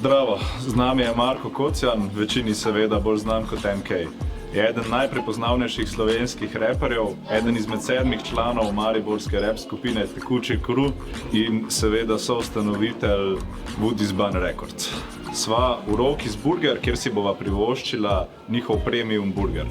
Zdravo, z nami je Marko Kocjan, večini seveda bolj znan kot MK. Je eden najprepoznavnejših slovenskih reperjev, eden izmed 7 članov mariborske rap skupine Tekuči Crew in seveda soustanovitelj Woody's Bun Records. Sva v Rocky's Burger, kjer si bova privoščila njihov premium burger.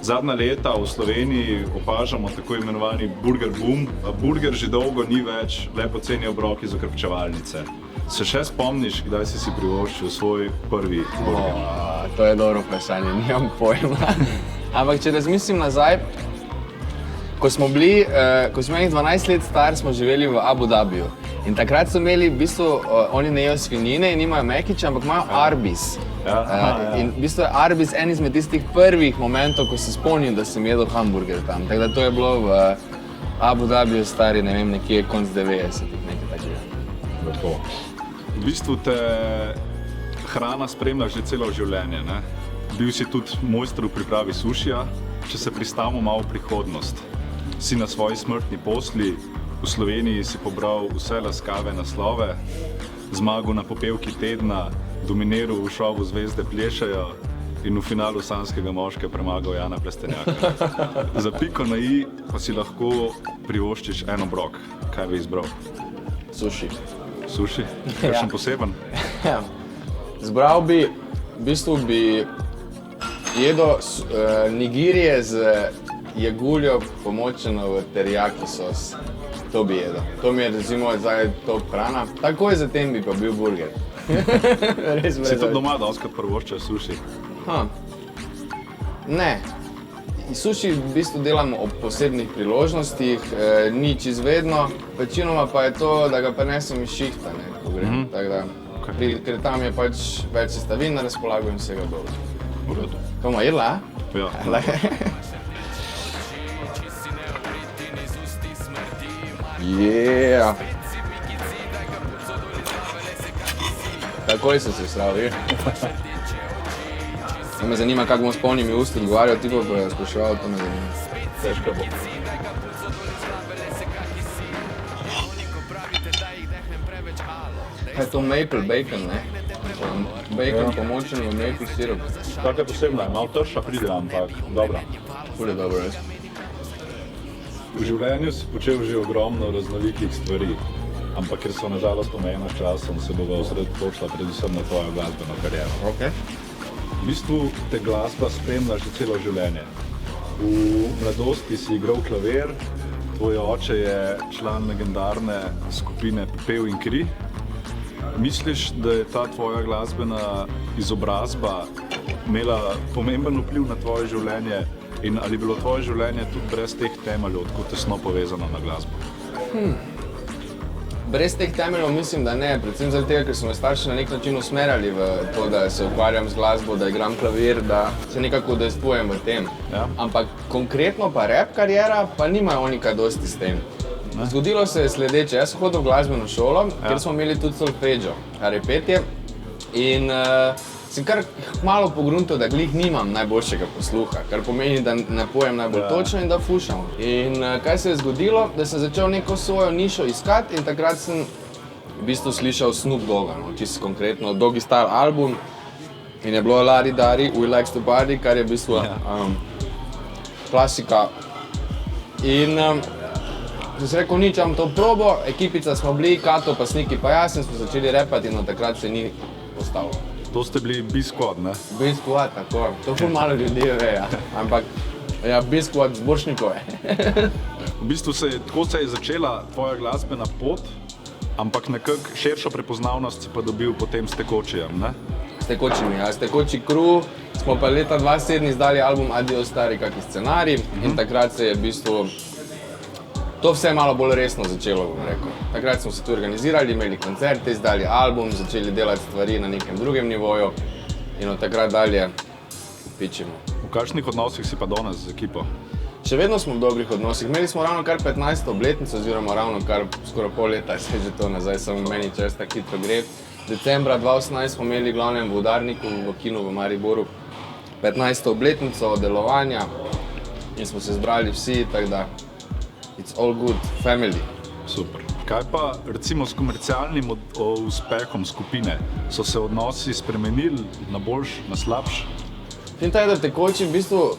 Zadnja leta v Sloveniji opažamo tako imenovani burger boom, a burger že dolgo ni več le poceni obroki iz okrepčevalnice. Se še spomniš, kdaj si privoščil svoj prvi burger? To je dobro vprašanje, nimam pojma. Ampak če razmislim nazaj, ko smo bili 12 let star, smo živeli v Abu Dhabiju. In takrat so imeli, v bistvu, oni ne jejo svinjine in nimajo Mekića, ampak imajo Arby's. In v bistvu je Arby's en izmed tistih prvih momentov, ko se spomnim, da sem jedel hamburger tam. Tako da to je bilo v Abu Dhabiju stari, ne vem, nekje konc 90-ih, nekaj takega. Lepo. V bistvu te hrana spremlja že celo življenje, ne? Bil si tudi mojster v pripravi sušija. Če se pristavimo malo v prihodnost, si na svoji smrtni posli, v Sloveniji si pobral vse laskave naslove, zmagal na popevki tedna, dominiral v šovu Zvezde plešejo in v finalu Sanskega moške premagal Jana Plestenjaka. Za piko na i pa si lahko privoščiš en obrok. Kaj bi izbral? Suši. Suši? Kakšen poseben? Zbral bi, v bistvu bi jedel nigirije z jeguljo pomočeno v teriyaki sos. To bi jedel. To mi je recimo zdaj top hrana. Takoj zatem bi pa bil burger. Si tudi doma doskrat privoščaš suši? Ne. Suši v bistvu delamo ob posebnih priložnostih, ni čisto vedno. Večinoma pa je to, da ga prinesem iz šihta, ko grem. Ker tam je pač več sestavin na razpolago in vsega dobro. To bomo jedla, a? Ja. Yeah. Takoj sem se vstravil. Me zanima, kako bom s polnimi usti odgovarjal, ti pa bojo spraševal, to me zanima. Težko bo. Je to maple bacon, ne? Bacon pomočen v maple sirup. Tako je posebno, malo trša pride, ampak dobra. Ful je dobro, res. V življenju si počel že ogromno raznolikih stvari, ampak ker so nažalost omejena s časom, se bova osredotočila predvsem na tvojo glasbeno kariero. Okay. V bistvu te glasba spremlja že celo življenje. V mladosti si igral klavir, tvoj oče je član legendarne skupine Pepev in kri. Misliš, da je ta tvoja glasbena izobrazba imela pomemben vpliv na tvoje življenje in ali je bilo tvoje življenje tudi brez teh temeljev tako tesno povezano na glasbo? Brez teh temeljev mislim, da ne, predvsem zaradi tega, ker so me starši na nek način usmerjali v to, da se ukvarjam z glasbo, da igram klavir, da se nekako udejstvujem v tem. Ja. Ampak konkretno pa rap kariera pa nimajo oni kaj dosti s tem. Zgodilo se je sledeče, jaz sem hodil v glasbeno šolo, kjer smo imeli tudi solfeggio, kar je petje, in sem kar malo pogruntal, da glih nimam najboljšega posluha, kar pomeni, da ne pojem najbolj točno in da fušam. In kaj se je zgodilo, da sem začel neko svojo nišo iskati in takrat sem v bistvu slišal Snoop Dogga, čisto konkretno Doggy Style album in je bilo Lari Dari, We Likes to Party, kar je v bistvu klasika. In sem si rekel, nič, imam to probo, ekipica smo bili, Kato pa Sniki pa jaz in smo začeli repati in od takrat se ni postavilo. To ste bili B-Squad, ne? B-Squad, tako. To ful malo ljudi ve, ja. Ampak, ja, B-Squad z Borštnikove. V bistvu tako se je začela tvoja glasbena pot, ampak nekako širšo prepoznavnost si pa dobil potem s Tekočijem, ne? S Tekočimi, ja. S Tekoči Crew smo pa leta 2007 izdali album Adios stari kaki scenarij in takrat se je v bistvu to vse malo bolj resno začelo, bom rekel. Takrat smo se tu organizirali, imeli koncerte, izdali album, začeli delati stvari na nekem drugem nivoju in od takrat dalje pičimo. V kakšnih odnosih si pa danes z ekipo? Še vedno smo v dobrih odnosih. Imeli smo ravno kar 15. obletnico, oziroma ravno kar skoraj pol leta se je že to nazaj, samo meni čas tako hitro gre. Decembra 2018 smo imeli glavnem v Udarniku, v kinu v Mariboru, 15. obletnico delovanja in smo se zbrali vsi, tako da it's all good, family. Super. Kaj pa recimo s komercialnim uspehom skupine? So se odnosi spremenili na boljš, na slabš? Finta je, da tekoči v bistvu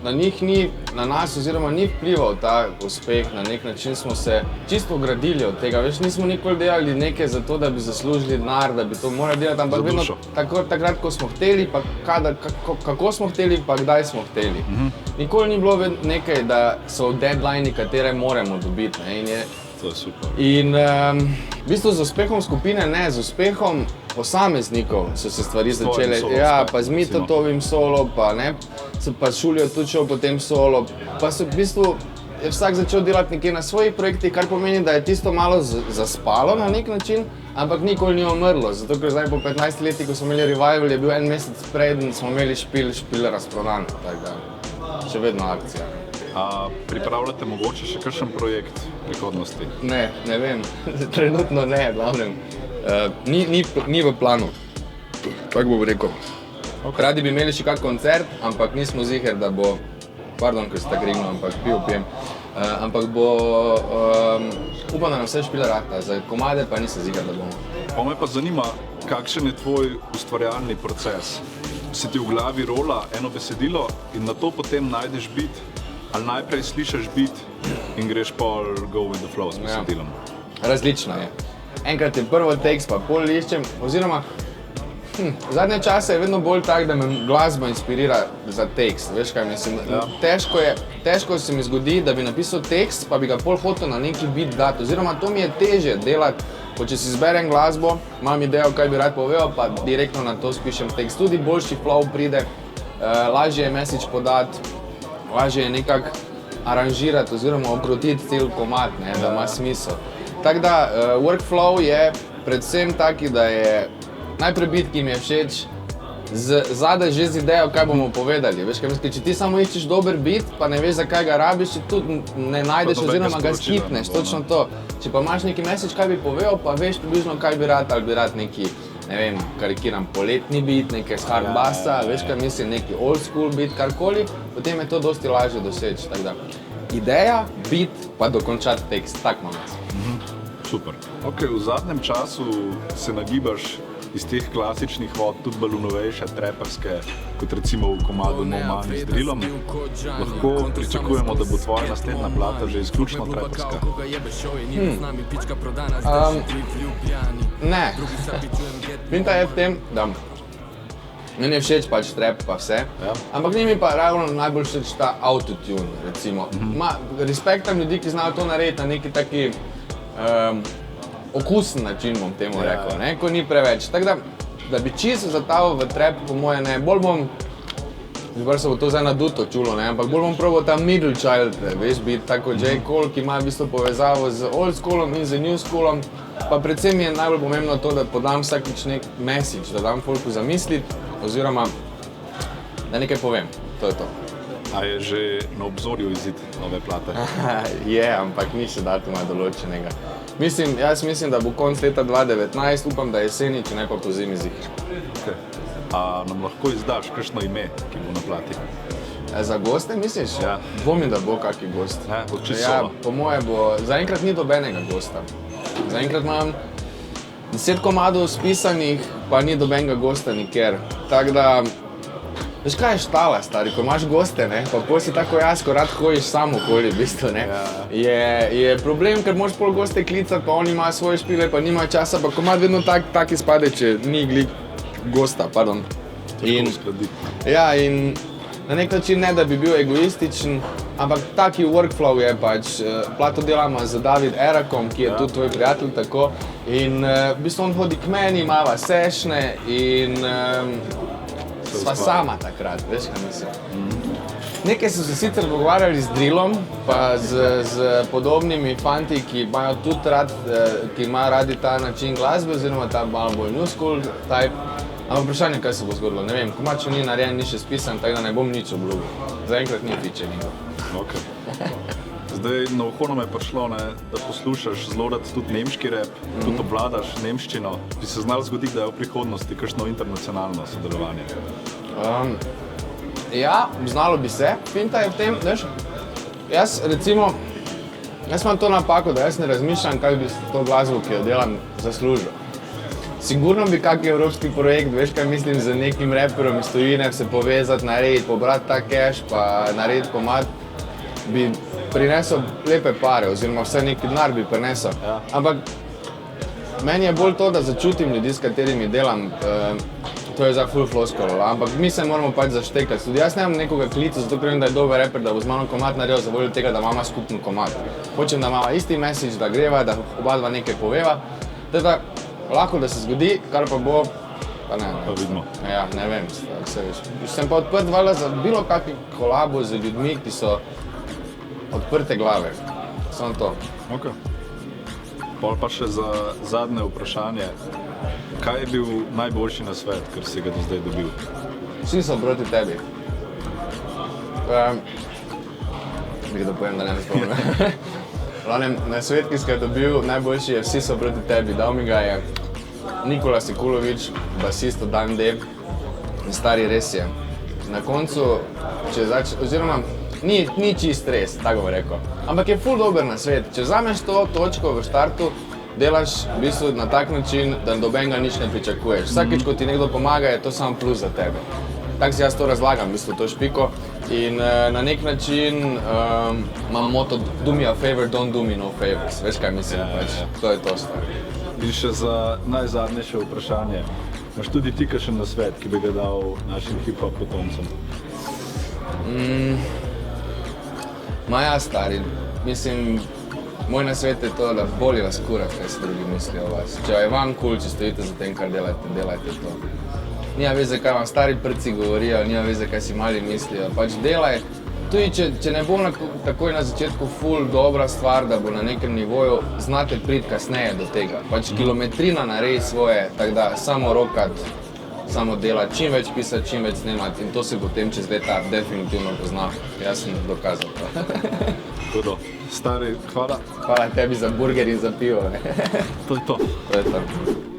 na njih ni, na nas oziroma ni vplival ta uspeh, na nek način smo se čisto ogradili od tega. Veš, nismo nikoli delali nekaj za to, da bi zaslužili denar, da bi to morali delati, ampak vedno takrat, ko smo hteli, pa kako smo hteli, pa kdaj smo hteli. Nikoli ni bilo nekaj, da so deadline, katere moramo dobiti. Ne? To je super. In v bistvu z uspehom skupine ne, z uspehom posameznikov so se stvari začele. Ja, pa z Mitotovim solo, pa ne, pa Šuljo tudi šel potem solo, pa so v bistvu je vsak začel delati nekje na svojih projektih, kar pomeni, da je tisto malo zaspalo na nek način, ampak nikoli ni umrlo. Zato, ker zdaj po 15 letih, ko smo imeli revival, je bil en mesec preden smo imeli špil razprodan, tako da še vedno akcija. Pripravljate mogoče še kakšen projekt v prihodnosti? Ne vem, trenutno ne, glavnem. Ni v planu, kako bom rekel. Radi bi imeli še kak koncert, ampak nismo ziher, da bo, pardon, ker se tako rekel, ampak pijem, ampak bo, upam, da nam vse špila rata, za komade pa nisem ziher, da bomo. Pa me pa zanima, kakšen je tvoj ustvarjalni proces? Se ti v glavi rola eno besedilo in na to potem najdeš beat? Ali najprej slišiš beat in greš pol go with the flow s besedilom? Različno je. Enkrat je prvo tekst, pa pol iščem, oziroma zadnje čase je vedno bolj tak, da me glasba inspirira za tekst, veš kaj mislim. Ja. Težko se mi zgodi, da bi napisal tekst, pa bi ga pol hotel na neki beat dati, oziroma to mi je težje delati, ko če si izberem glasbo, imam idejo, kaj bi rad povedal, pa direktno na to spišem tekst. Tudi boljši flow pride, lažje je message podati, lažje je nekako aranžirati oziroma okrotiti cel komad, ne, da ima smisel. Tako da workflow je predvsem taki, da je najprej beat, ki mi je všeč, zadaj že z idejo, kaj bomo povedali. Veš, kaj mislim, če ti samo iščeš dober beat, pa ne veš, zakaj ga rabiš, tudi ne najdeš oziroma ga skipneš, točno to. Če pa imaš neki message, kaj bi povedal, pa veš približno, kaj bi rad, ali bi rad neki, ne vem, karikiram poletni beat, nekaj hard bassa, veš, kaj mislim, neki old school beat, karkoli, potem je to dosti lažje doseči. Tako da, ideja, beat, pa dokončati tekst, tak imam jaz. Super. Ok, v zadnjem času se nagibaš iz teh klasičnih vod tudi bolj novejše, traperske, kot recimo v komadu No Money z Drillom. Lahko pričakujemo, da bo tvoja naslednja plata že izključno traperska? Ne. Finta je v tem, da meni je všeč pač trap pa vse, ampak ni mi pa ravno najbolj všeč ta autotune, recimo. Respektam ljudi, ki znajo to narediti na neki taki okusen način, bom temu rekel, ne, ko ni preveč. Tako da bi čisto zatavil v trap, po moje ne, bolj bom, zbor se bo to zdaj naduto čulo, ne, ampak bolj bom probal ta middle child, veš, biti tako J. Cole, ki ima v bistvu povezavo z old schoolom in z new schoolom, pa predvsem mi je najbolj pomembno to, da podam vsakič nek message, da dam folku zamisliti, oziroma da nekaj povem, to je to. A je že na obzorju izid nove plate? Je, ampak ni še datuma določenega. Jaz mislim, da bo konc leta 2019, upam, da jeseni, če ne pa po zimi ziher. Okay. A nam lahko izdaš kakšno ime, ki bo na plati? Za goste misliš? Ja. Dvomim, da bo kakšen gost. Ja, po moje bo, zaenkrat ni dobenega gosta. Zaenkrat imam 10 komadov spisanih, pa ni dobenega gosta nikjer. Tako da, veš kaj je štala, stari, ko imaš goste, ne, pa pol si tako jaz, ko rad hojiš sam okoli, v bistvu, ne, je problem, ker moraš pol goste klicati, pa oni imajo svoje špile, pa nimajo časa, pa komad vedno tak izpade, če ni glih gosta, pardon. Ja, in na nek način ne, da bi bil egoističen, ampak taki workflow je pač, plato delamo z David Erakom, ki je tudi tvoj prijatelj, tako, in v bistvu on hodi k meni, imava sešne in sva sama takrat, veš kaj mislim. Nekaj so se sicer pogovarjali z Drillom, pa z podobnimi fanti, ki imajo tudi ki imajo radi ta način glasbe, oziroma ta malo bolj new school type. Ampak vprašanje, kaj se bo zgodilo, ne vem, komad še ni narejen, ni še spisan, tako da ne bom nič obljubil. Zaenkrat ni fičenega. Ok. Zdaj, na uho nam je prišlo, da poslušaš zelo rad tudi nemški rap, tudi obvladaš nemščino. Bi se znalo zgoditi, da je v prihodnosti kakšno internacionalno sodelovanje? Ja, znalo bi se. Finta je v tem, veš, jaz recimo Jaz imam to napako, da jaz ne razmišljam, kako bi to glasbo, ki jo delam, zaslužil. Sigurno bi kak evropski projekt, veš kaj mislim, z nekim raperom iz tujine se povezati, narediti, pobrati ta cash, pa narediti komad, bi prinesel lepe pare, oziroma vsaj neki denar bi prinesel. Ja. Ampak meni je bolj to, da začutim ljudi, s katerimi delam, to je za full floskolo, ampak mi se moramo pač zaštekati. Tudi jaz nemam nekoga klica, zato ker vem, da je dober raper, da bo z mano komad naredil za voljo tega, da imamo skupen komad. Hočem, da imamo isti message, da greva, da oba dva nekaj poveva. Teda, lahko da se zgodi, kar pa bo, pa ne. Pa vidimo. Ja, ne vem, se veš. Sem pa odprt valjda za bilo kakšno kolabo z ljudmi, ki so odprte glave. Samo to. Ok. Pol pa še za zadnje vprašanje. Kaj je bil najboljši nasvet, kar si ga do zdaj dobil? Vsi so proti tebi. Bi da povem, da ne spomnim. Glavnem, nasvet, ki sem ga dobil, najboljši je vsi so proti tebi. Dal mi ga je Nikola Sekulovič, basist od Dan D. Stari, res je. Na koncu, oziroma ni čist res, tako bom rekel. Ampak je ful dober nasvet. Če vzameš to točko v štartu, delaš v bistvu na tak način, da nobenega nič ne pričakuješ. Vsakič, ko ti nekdo pomaga, je to samo plus za tebe. Tako si jaz to razlagam, v bistvu to špiko. In na nek način imam moto do me a favor, don't do me no favors. Veš kaj mislim, pač to je to stvar. In še za najzadnejše vprašanje. Imaš tudi ti kakšen nasvet, ki bi ga dal našim hip-hop potomcem? Ja, stari, mislim, moj nasvet je to, da boli vas kura, kaj si drugi mislijo o vas. Če je vam cool, če stojite za tem, kar delate, delajte to. Nima veze, kaj vam stari prci govorijo, nima veze, kaj si mali mislijo. Pač delaj, tudi če ne bo takoj na začetku ful dobra stvar, da bo na nekem nivoju, znate priti kasneje do tega. Pač kilometrina naredi svoje, tako da samo rokat, samo delati, čim več pisati, čim več snemati in to se potem čez leta definitivno pozna. Jaz sem dokazal to. Hudo. Stari, hvala. Hvala tebi za burger in za pivo. To je to. To je to.